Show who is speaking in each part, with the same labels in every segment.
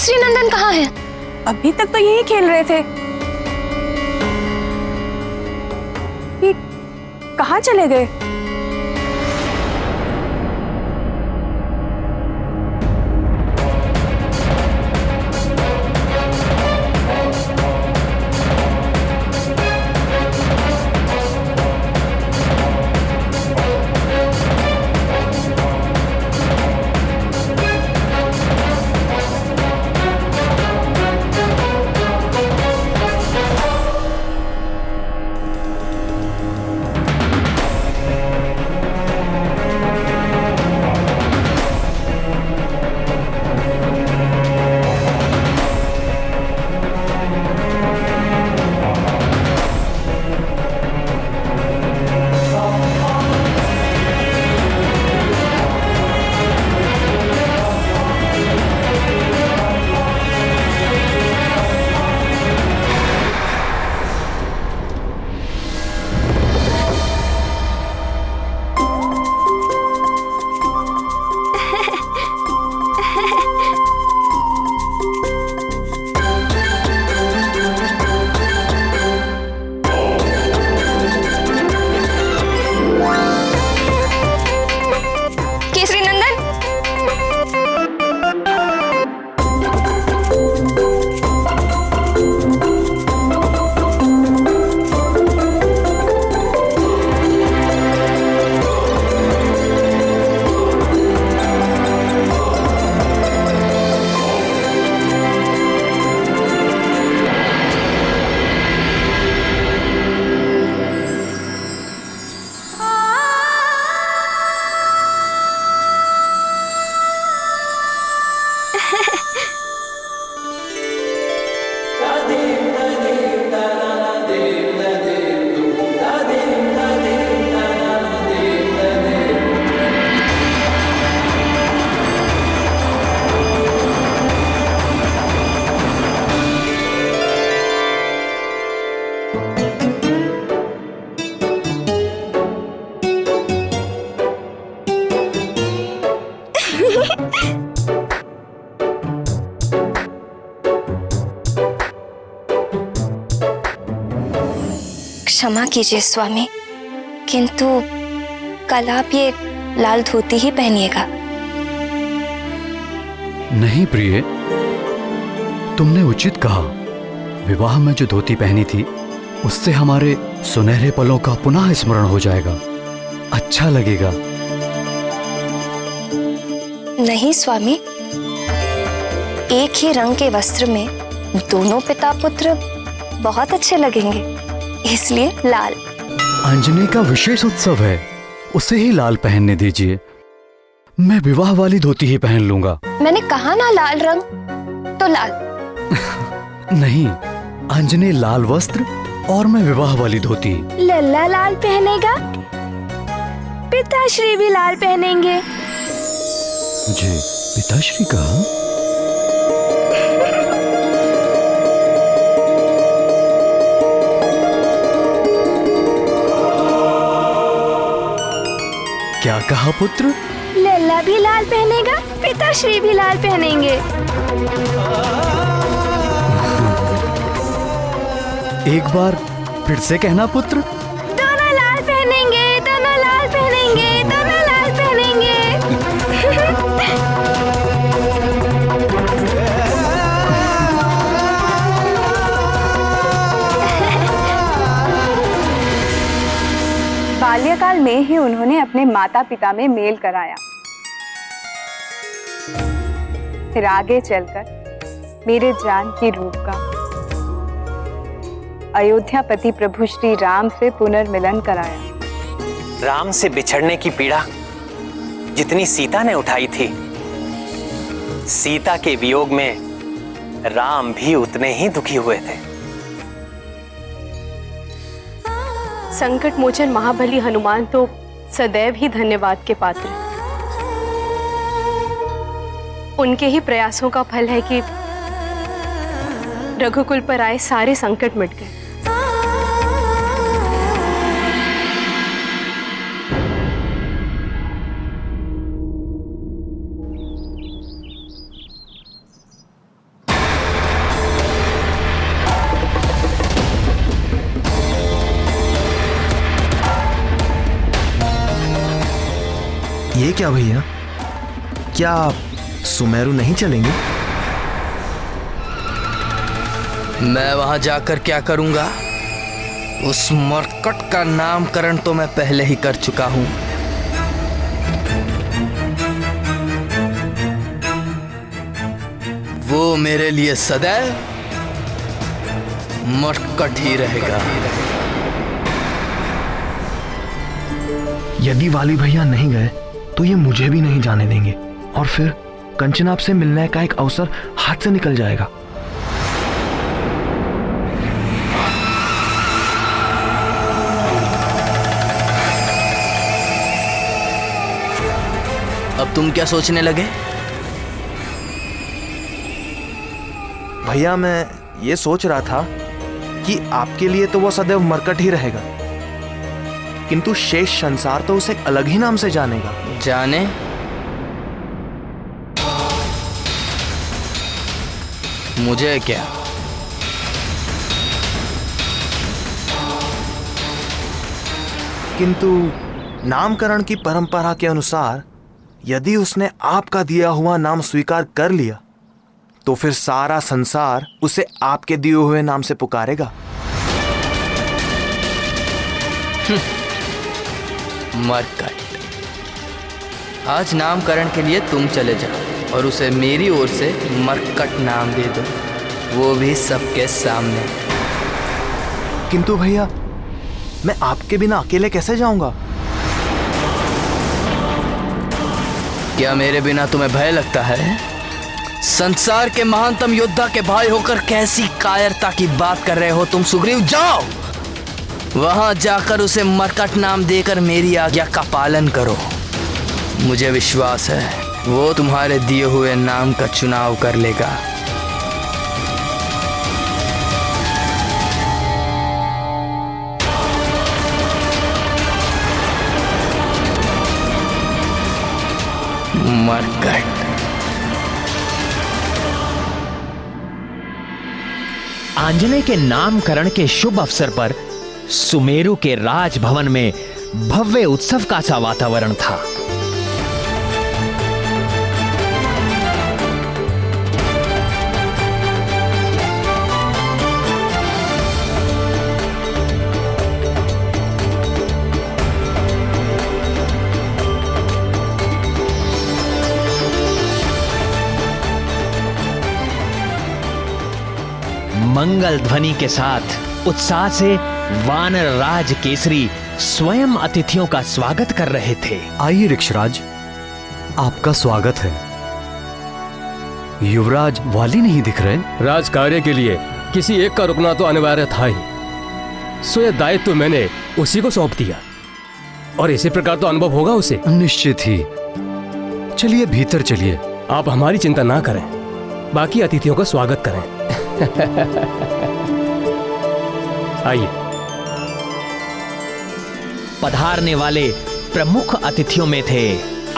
Speaker 1: केसरी नंदन कहाँ है?
Speaker 2: अभी तक तो यही खेल रहे थे। ये कहाँ चले गए?
Speaker 1: क्षमा कीजिए स्वामी, किंतु कल आप ये लाल धोती ही पहनिएगा।
Speaker 3: नहीं प्रिय, तुमने उचित कहा। विवाह में जो धोती पहनी थी उससे हमारे सुनहरे पलों का पुनः स्मरण हो जाएगा, अच्छा लगेगा।
Speaker 1: नहीं स्वामी, एक ही रंग के वस्त्र में दोनों पिता पुत्र बहुत अच्छे लगेंगे, इसलिए लाल।
Speaker 3: अंजनी का विशेष उत्सव है, उसे ही लाल पहनने दीजिए। मैं विवाह वाली धोती ही पहन लूंगा।
Speaker 1: मैंने कहा ना लाल रंग, तो लाल।
Speaker 3: नहीं, अंजनी लाल वस्त्र और मैं विवाह वाली धोती।
Speaker 2: लल्ला लाल पहनेगा, पिताश्री भी लाल पहनेंगे।
Speaker 3: मुझे पिताश्री कहा? क्या कहा पुत्र?
Speaker 2: लल्ला भी लाल पहनेगा, पिताश्री भी लाल पहनेंगे।
Speaker 3: एक बार फिर से कहना पुत्र।
Speaker 2: दोनों लाल पहनेंगे, दोनों लाल पहनेंगे, दोनों लाल पहनेंगे। बाल्यकाल में ही उन्होंने अपने माता पिता में मेल कराया। फिर आगे चलकर मेरे जानकी रूप का अयोध्यापति प्रभु श्री राम से पुनर्मिलन कराया।
Speaker 4: राम से बिछड़ने की पीड़ा जितनी सीता ने उठाई थी, सीता के वियोग में राम भी उतने ही दुखी हुए थे।
Speaker 5: संकट मोचन महाबली हनुमान तो सदैव ही धन्यवाद के पात्र। उनके ही प्रयासों का फल है कि रघुकुल पर आए सारे संकट मिट गए।
Speaker 6: ये क्या भैया, क्या सुमेरु नहीं चलेंगे?
Speaker 7: मैं वहां जाकर क्या करूंगा? उस मरकट का नामकरण तो मैं पहले ही कर चुका हूं। वो मेरे लिए सदैव मरकट ही रहेगा।
Speaker 6: यदि वाली भैया नहीं गए तो ये मुझे भी नहीं जाने देंगे, और फिर कंचनाब से मिलने का एक अवसर हाथ से निकल जाएगा।
Speaker 7: अब तुम क्या सोचने लगे?
Speaker 6: भैया मैं ये सोच रहा था कि आपके लिए तो वो सदैव मरकट ही रहेगा, किंतु शेष संसार तो उसे अलग ही नाम से जानेगा।
Speaker 7: जाने? मुझे क्या?
Speaker 6: किंतु नामकरण की परंपरा के अनुसार यदि उसने आपका दिया हुआ नाम स्वीकार कर लिया तो फिर सारा संसार उसे आपके दिए हुए नाम से पुकारेगा।
Speaker 7: मरकट, आज नामकरण के लिए तुम चले जाओ और उसे मेरी ओर से मरकट नाम दे दो, वो भी सबके सामने।
Speaker 6: किंतु भैया मैं आपके बिना अकेले कैसे जाऊंगा?
Speaker 7: क्या मेरे बिना तुम्हें भय लगता है? संसार के महानतम योद्धा के भाई होकर कैसी कायरता की बात कर रहे हो तुम सुग्रीव? जाओ वहां जाकर उसे मरकट नाम देकर मेरी आज्ञा का पालन करो। मुझे विश्वास है वो तुम्हारे दिए हुए नाम का चुनाव कर लेगा। मरकट।
Speaker 8: आंजनेय के नामकरण के शुभ अवसर पर सुमेरु के राजभवन में भव्य उत्सव का सा वातावरण था। मंगल ध्वनि के साथ उत्साह से वानर राज केसरी स्वयं अतिथियों का स्वागत कर रहे थे।
Speaker 3: आइए ऋक्षराज, आपका स्वागत है। युवराज वाली नहीं दिख रहे?
Speaker 9: राज कार्य के लिए किसी एक का रुकना तो अनिवार्य था ही, सो यह दायित्व मैंने उसी को सौंप दिया, और इसी प्रकार तो अनुभव होगा उसे।
Speaker 3: निश्चित ही। चलिए भीतर चलिए।
Speaker 9: आप हमारी चिंता ना करें, बाकी अतिथियों का स्वागत करें। आइए।
Speaker 8: पधारने वाले प्रमुख अतिथियों में थे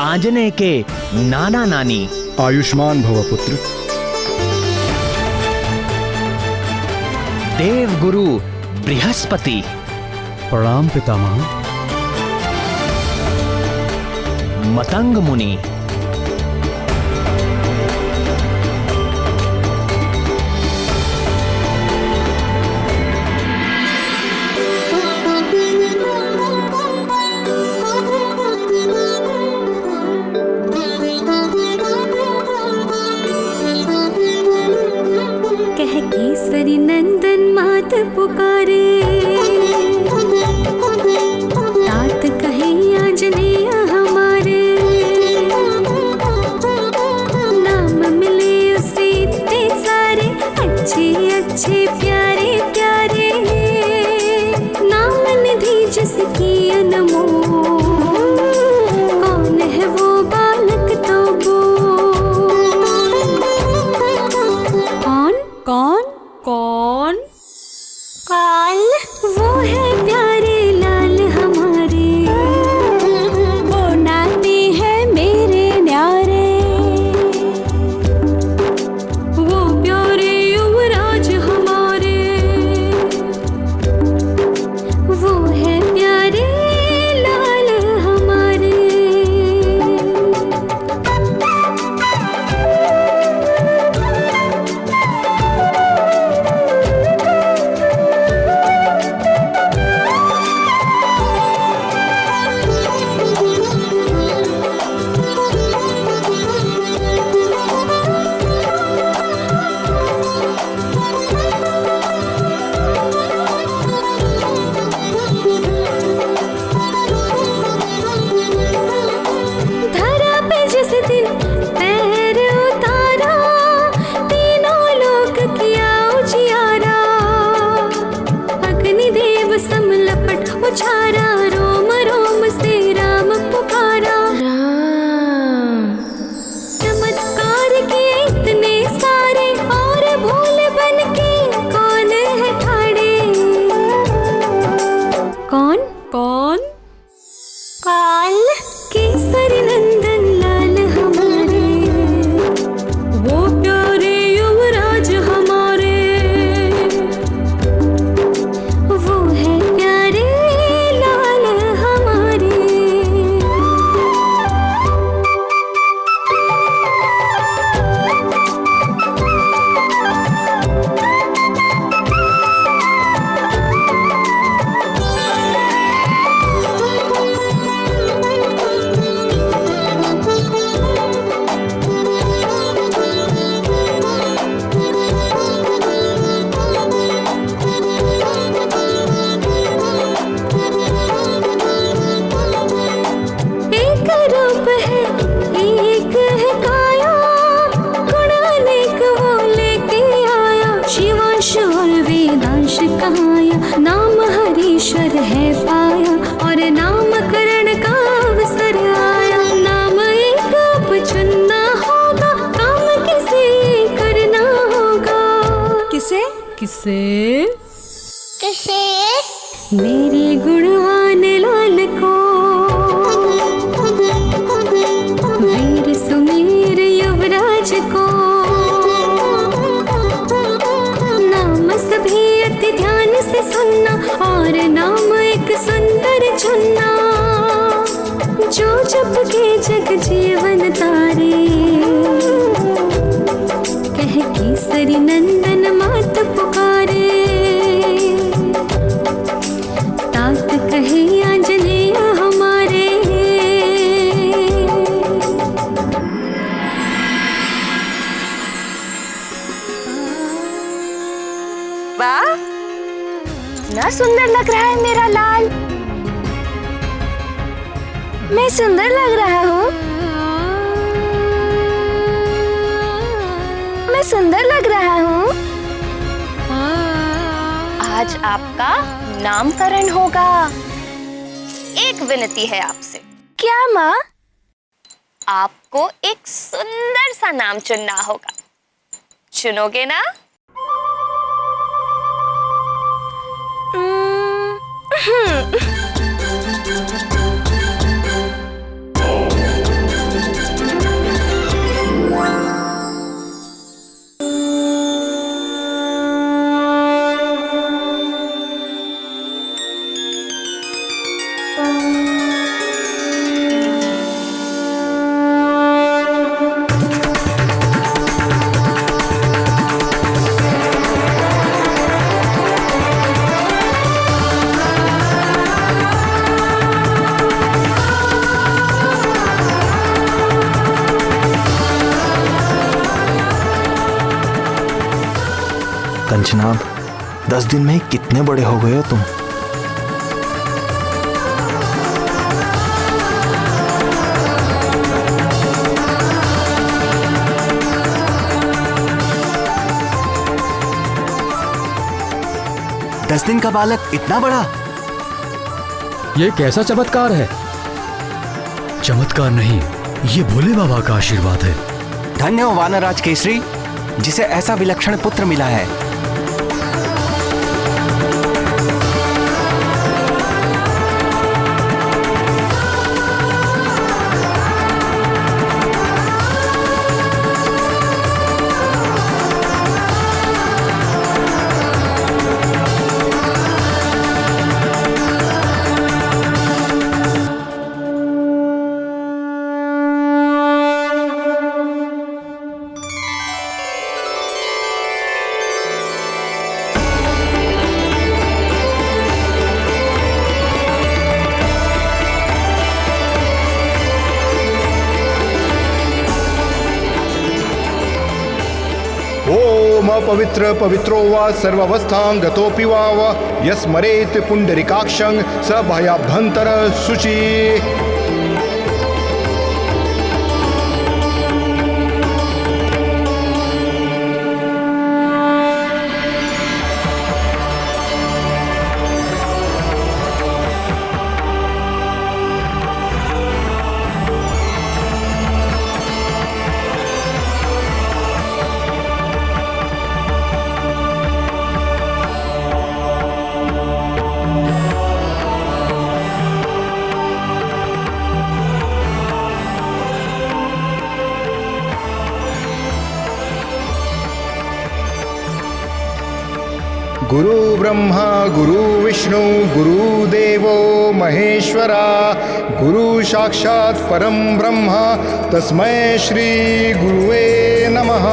Speaker 8: आंजनेय के नाना नानी
Speaker 10: आयुष्मान भव पुत्र,
Speaker 8: देवगुरु बृहस्पति,
Speaker 3: प्रणाम पितामह,
Speaker 8: मतंग मुनि,
Speaker 2: केसरी नंदन मात पुकारे, तात कहे आंजनेय हमारे, नाम मिले उसे इतने सारे, अच्छे अच्छे प्यारे प्यारे, नाम निधि जिसकी अनमोल, कौन है वो बालक तो कौन कौन कौन? वो है प्यारे लाल हमारे, वो नाते हैं मेरे न्यारे, वो प्यारे युवराज हमारे, वो है प्यारे लाल हमारे। से मेरे गुणवान लाल को, वीर सुमेर युवराज को, नाम सभी अति ध्यान से सुनना और नाम एक सुंदर चुनना, जो जप के जग जीवन तारे, कह केसरी नंदन मात पुकारे, तात कहे आंजनेय हमारे।
Speaker 1: वाह, ना सुंदर लग रहा है मेरा लाल। मैं सुंदर लग रहा हूँ, मैं सुंदर लग रहा हूँ। आज आपका नामकरण होगा। एक विनती है आपसे। क्या माँ? आपको एक सुंदर सा नाम चुनना होगा। चुनोगे ना?
Speaker 6: कंचनाब, 10 दिन में ही कितने बड़े हो गए हो तुम।
Speaker 3: दस दिन का बालक इतना बड़ा?
Speaker 9: ये कैसा चमत्कार है?
Speaker 3: चमत्कार नहीं, ये भोले बाबा का आशीर्वाद है।
Speaker 4: धन्य हो वानरराज केसरी, जिसे ऐसा विलक्षण पुत्र मिला है।
Speaker 10: ओम पवित्र पवित्रो वा सर्वावस्थां गतोऽपि वा यस्मरेत् पुंडरीकाक्षं स भयाभ्यंतर शुचि। गुरु ब्रह्मा गुरु विष्णु गुरुदेवो महेश्वरा, गुरु साक्षात् परम ब्रह्म तस्मै श्री गुरुवे नमः।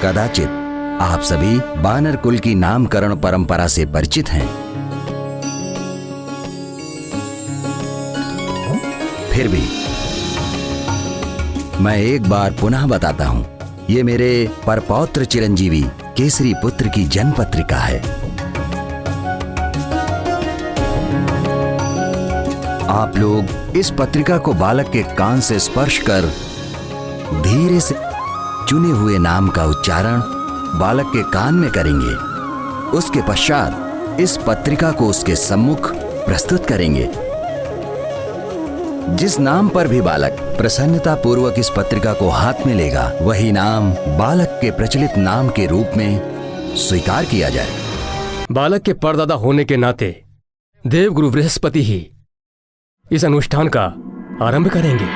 Speaker 11: कदाचित आप सभी बानर कुल की नामकरण परंपरा से परिचित हैं। फिर भी मैं एक बार पुनः बताता हूं, ये मेरे परपौत्र चिरंजीवी केसरी पुत्र की जन्म पत्रिका है। आप लोग इस पत्रिका को बालक के कान से स्पर्श कर धीरे से चुने हुए नाम का उच्चारण बालक के कान में करेंगे। उसके पश्चात इस पत्रिका को उसके सम्मुख प्रस्तुत करेंगे। जिस नाम पर भी बालक प्रसन्नता पूर्वक इस पत्रिका को हाथ में लेगा, वही नाम बालक के प्रचलित नाम के रूप में स्वीकार किया जाए।
Speaker 9: बालक के परदादा होने के नाते देवगुरु बृहस्पति ही इस अनुष्ठान का आरंभ करेंगे।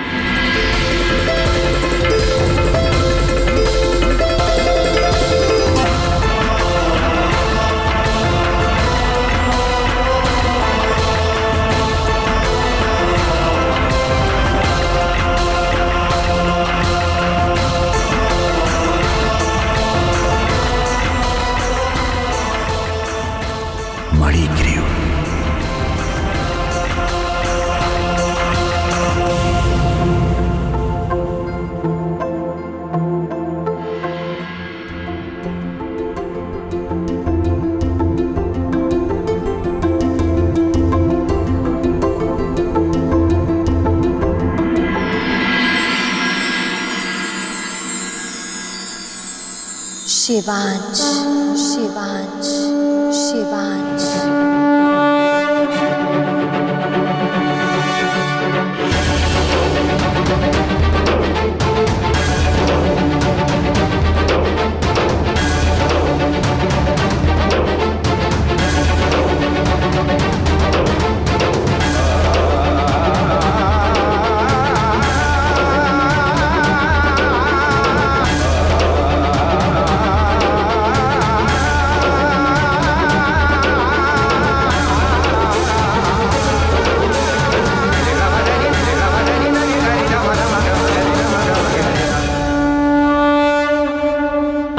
Speaker 11: मणिग्रीव।
Speaker 1: शिवांश, शिवांश, शिवांश।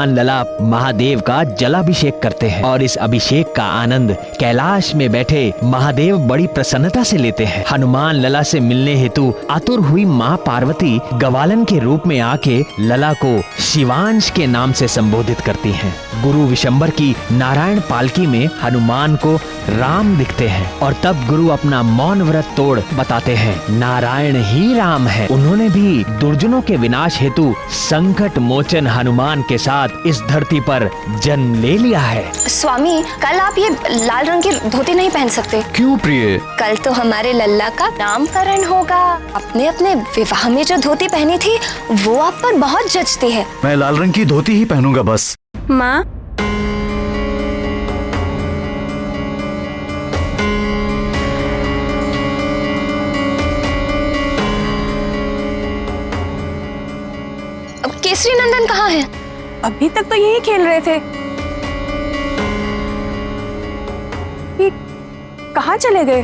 Speaker 8: लला महादेव का जलाभिषेक करते हैं और इस अभिषेक का आनंद कैलाश में बैठे महादेव बड़ी प्रसन्नता से लेते हैं। हनुमान लला से मिलने हेतु आतुर हुई माँ पार्वती गवालन के रूप में आके लला को शिवांश के नाम से संबोधित करती हैं। गुरु विशंबर की नारायण पालकी में हनुमान को राम दिखते हैं और तब गुरु अपना मौन व्रत तोड़ बताते हैं नारायण ही राम है। उन्होंने भी दुर्जनों के विनाश हेतु संकट मोचन हनुमान के साथ इस धरती पर जन्म ले लिया है।
Speaker 1: स्वामी, कल आप ये लाल रंग की धोती नहीं पहन सकते।
Speaker 3: क्यों प्रिय?
Speaker 1: कल तो हमारे लल्ला का नामकरण होगा। अपने अपने विवाह में जो धोती पहनी थी वो आप पर बहुत जचती है।
Speaker 3: मैं लाल रंग की धोती ही पहनूंगा बस।
Speaker 5: माँ,
Speaker 1: अब केसरी नंदन कहाँ है?
Speaker 5: अभी तक तो यही खेल रहे थे। ये कहाँ चले गए?